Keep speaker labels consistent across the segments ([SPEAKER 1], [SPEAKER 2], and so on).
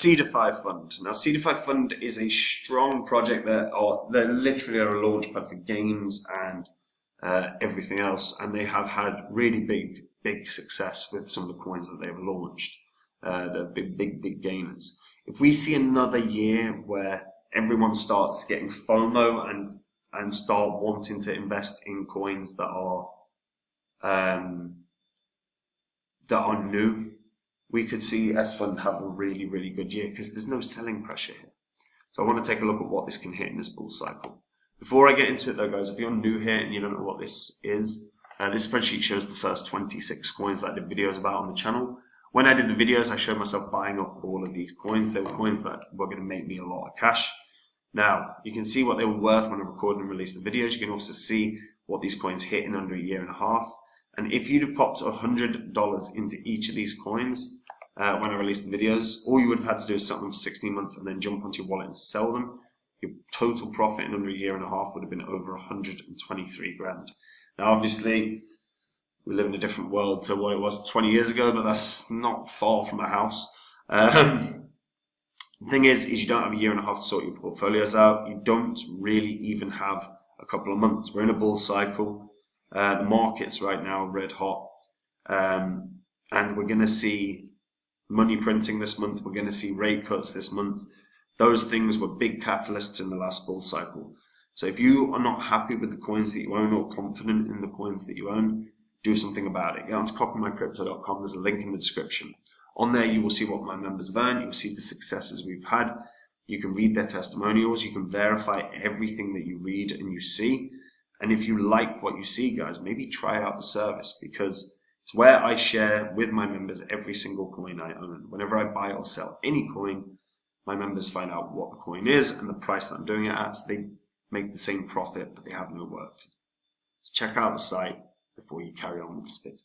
[SPEAKER 1] Seedify.fund. Now, Seedify.fund is a strong project they're literally a launchpad for games and everything else, and they have had really big success with some of the coins that they've launched. They've been big gainers. If we see another year where everyone starts getting FOMO and start wanting to invest in coins that are new, we could see SFUND have a really good year because there's no selling pressure here. So I want to take a look at what this can hit in this bull cycle. Before I get into it though, guys, if you're new here and you don't know what this is, this spreadsheet shows the first 26 coins that I did videos about on the channel. When I did the videos, I showed myself buying up all of these coins. They were coins that were going to make me a lot of cash. Now, you can see what they were worth when I recorded and released the videos. You can also see what these coins hit in under a year and a half. And if you'd have popped $100 into each of these coins when I released the videos, all you would have had to do is sell them for 16 months and then jump onto your wallet and sell them. Your total profit in under a year and a half would have been over 123 grand. Now, obviously, we live in a different world to what it was 20 years ago, but that's not far from a house. The thing is you don't have a year and a half to sort your portfolios out. You don't really even have a couple of months. We're in a bull cycle. The market's right now red hot. And we're going to see money printing this month. We're going to see rate cuts this month. Those things were big catalysts in the last bull cycle. So if you are not happy with the coins that you own or confident in the coins that you own, do something about it. Get onto copymycrypto.com. There's a link in the description. On there, you will see what my members have earned. You'll see the successes we've had. You can read their testimonials. You can verify everything that you read and you see. And if you like what you see, guys, maybe try out the service, because it's where I share with my members every single coin I own. Whenever I buy or sell any coin, my members find out what the coin is and the price that I'm doing it at. So they make the same profit, but they have no work to do. So check out the site before you carry on with the spit.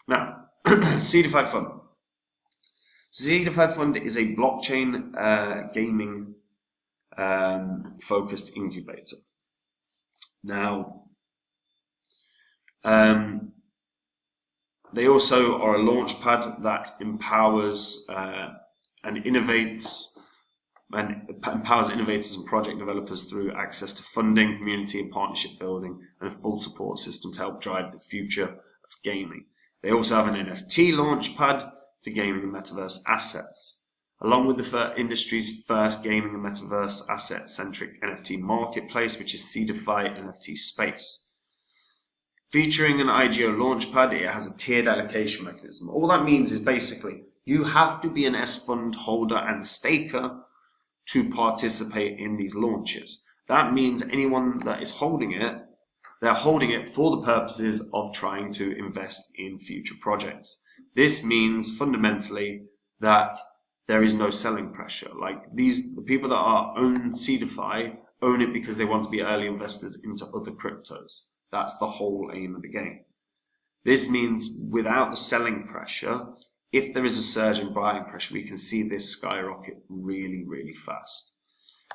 [SPEAKER 1] Now, Seedify.fund. Seedify.fund is a blockchain gaming focused incubator. Now, they also are a launchpad that empowers innovators and project developers through access to funding, community and partnership building, and a full support system to help drive the future of gaming. They also have an NFT launchpad for gaming and metaverse assets, along with the industry's first gaming and metaverse asset-centric NFT marketplace, which is Seedify NFT Space. Featuring an IGO launchpad, it has a tiered allocation mechanism. All that means is basically you have to be an SFUND holder and staker to participate in these launches. That means anyone that is holding it, they're holding it for the purposes of trying to invest in future projects. This means fundamentally that there is no selling pressure. Like the people that own Seedify own it because they want to be early investors into other cryptos. That's the whole aim of the game. This means without the selling pressure, if there is a surge in buying pressure, we can see this skyrocket really fast.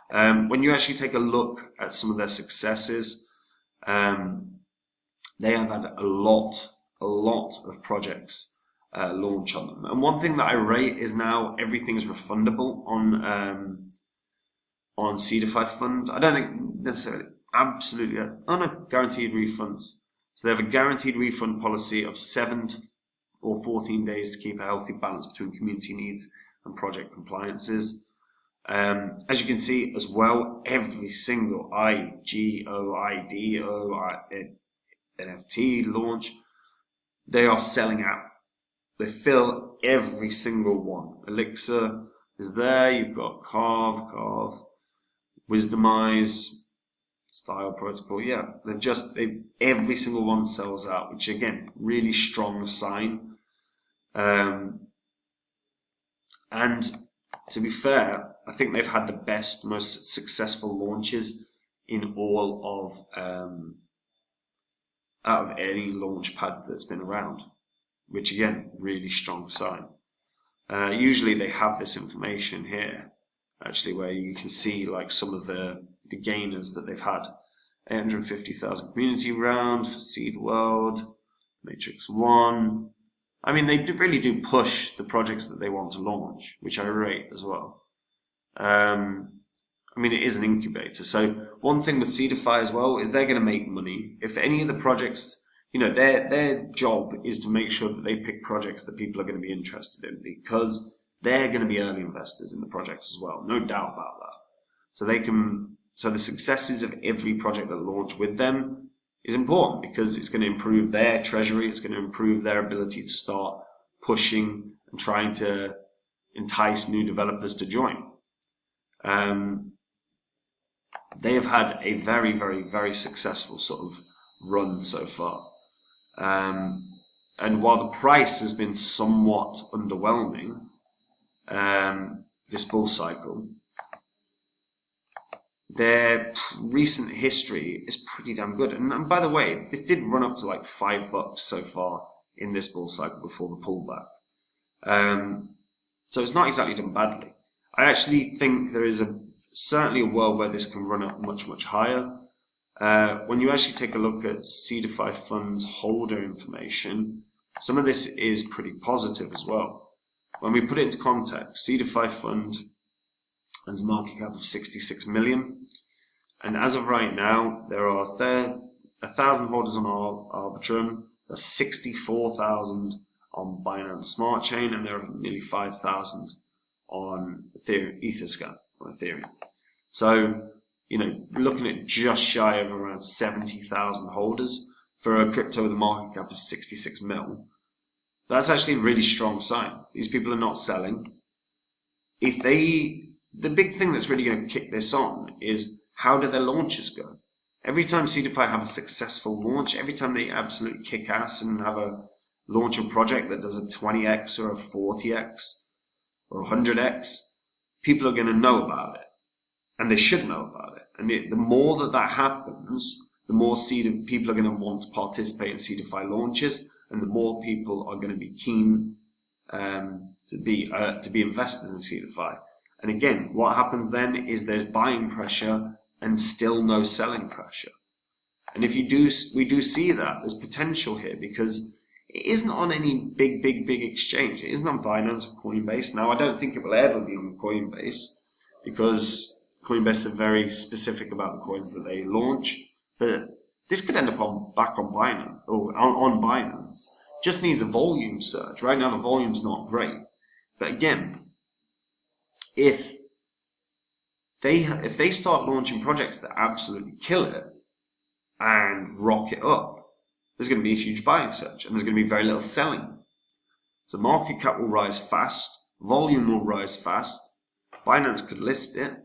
[SPEAKER 1] When you actually take a look at some of their successes, they have had a lot of projects launch on them. And one thing that I rate is now everything's refundable on Seedify.fund. I don't think necessarily absolutely guaranteed refunds. So they have a guaranteed refund policy of 7 or 14 days to keep a healthy balance between community needs and project compliances. As you can see as well, every single IGO, IDO, NFT launch, they are selling out. They fill every single one. Elixir is there. You've got Carve, Wisdomize, Style Protocol. Yeah, every single one sells out, which again, really strong sign. And to be fair, I think they've had the best, most successful launches in all of out of any launch pad that's been around, which again, really strong sign. Usually they have this information here, actually, where you can see like some of the gainers that they've had. 850,000 community round for Seed World, Matrix 1, I mean, they really do push the projects that they want to launch, which I rate as well. I mean, it is an incubator. So one thing with Seedify as well is they're going to make money. If any of the projects, their job is to make sure that they pick projects that people are going to be interested in, because they're going to be early investors in the projects as well. No doubt about that. So the successes of every project that launch with them is important, because it's going to improve their treasury. It's going to improve their ability to start pushing and trying to entice new developers to join. They have had a very, very, very successful sort of run so far. And while the price has been somewhat underwhelming, this bull cycle, their recent history is pretty damn good. And by the way, this did run up to like $5 so far in this bull cycle before the pullback. So it's not exactly done badly. I actually think there is certainly a world where this can run up much, much higher. When you actually take a look at Seedify.fund's holder information, some of this is pretty positive as well. When we put it into context, Seedify.fund has a market cap of 66 million. And as of right now, there are 1,000 holders on Arbitrum, there's 64,000 on Binance Smart Chain, and there are nearly 5,000 on Etherscan. Ethereum. So, we're looking at just shy of around 70,000 holders for a crypto with a market cap of 66 mil. That's actually a really strong sign. These people are not selling. The big thing that's really going to kick this on is, how do their launches go? Every time Seedify have a successful launch, every time they absolutely kick ass and have a launch a project that does a 20x or a 40x or a 100x, people are going to know about it, and they should know about it. And the more that happens, the more people are going to want to participate in Seedify launches, and the more people are going to be keen to be investors in Seedify. And again, what happens then is there's buying pressure and still no selling pressure. And we do see that there's potential here, because it isn't on any big exchange. It isn't on Binance or Coinbase. Now, I don't think it will ever be on Coinbase, because Coinbase are very specific about the coins that they launch. But this could end up back on Binance, or on Binance. Just needs a volume surge. Right now, the volume's not great. But again, if they start launching projects that absolutely kill it and rock it up, there's going to be a huge buying surge, and there's going to be very little selling. So market cap will rise fast, volume will rise fast. Binance could list it.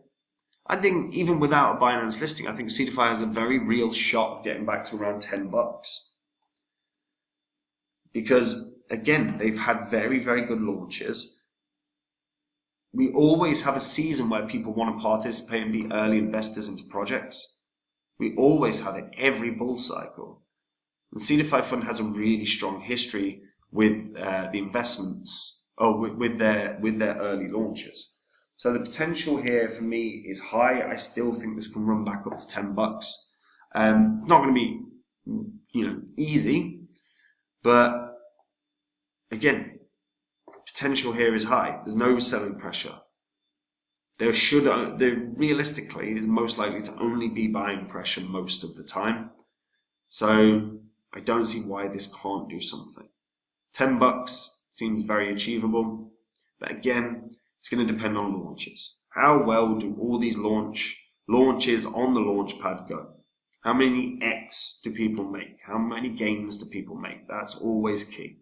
[SPEAKER 1] I think even without a Binance listing, I think Seedify has a very real shot of getting back to around $10. Because again, they've had very, very good launches. We always have a season where people want to participate and be early investors into projects. We always have it every bull cycle. And Seedify.fund has a really strong history with the investments, with their early launches. So the potential here for me is high. I still think this can run back up to $10. It's not going to be, easy, but again, potential here is high. There's no selling pressure. There realistically is most likely to only be buying pressure most of the time. So I don't see why this can't do something. $10 seems very achievable, but again, it's going to depend on launches. How well do all these launches on the launch pad go? How many X do people make? How many gains do people make? That's always key.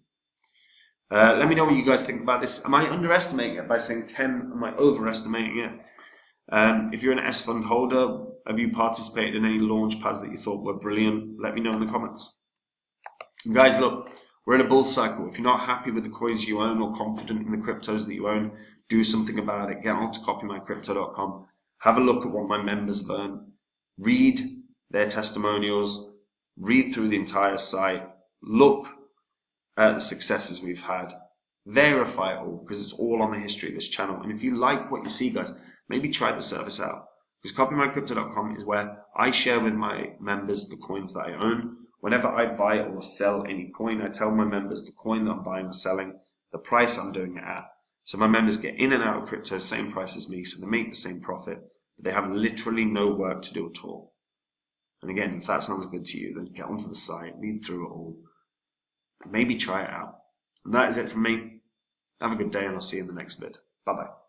[SPEAKER 1] Let me know what you guys think about this. Am I underestimating it by saying 10? Am I overestimating it? If you're an SFUND holder, have you participated in any launch pads that you thought were brilliant? Let me know in the comments. And guys, look, we're in a bull cycle. If you're not happy with the coins you own or confident in the cryptos that you own, do something about it. Get onto copymycrypto.com. Have a look at what my members have earned. Read their testimonials. Read through the entire site. Look at the successes we've had. Verify it all, because it's all on the history of this channel. And if you like what you see, guys, maybe try the service out. Because copymycrypto.com is where I share with my members the coins that I own. Whenever I buy or sell any coin, I tell my members the coin that I'm buying or selling, the price I'm doing it at. So my members get in and out of crypto, same price as me, so they make the same profit, but they have literally no work to do at all. And again, if that sounds good to you, then get onto the site, read through it all, and maybe try it out. And that is it from me. Have a good day, and I'll see you in the next vid. Bye-bye.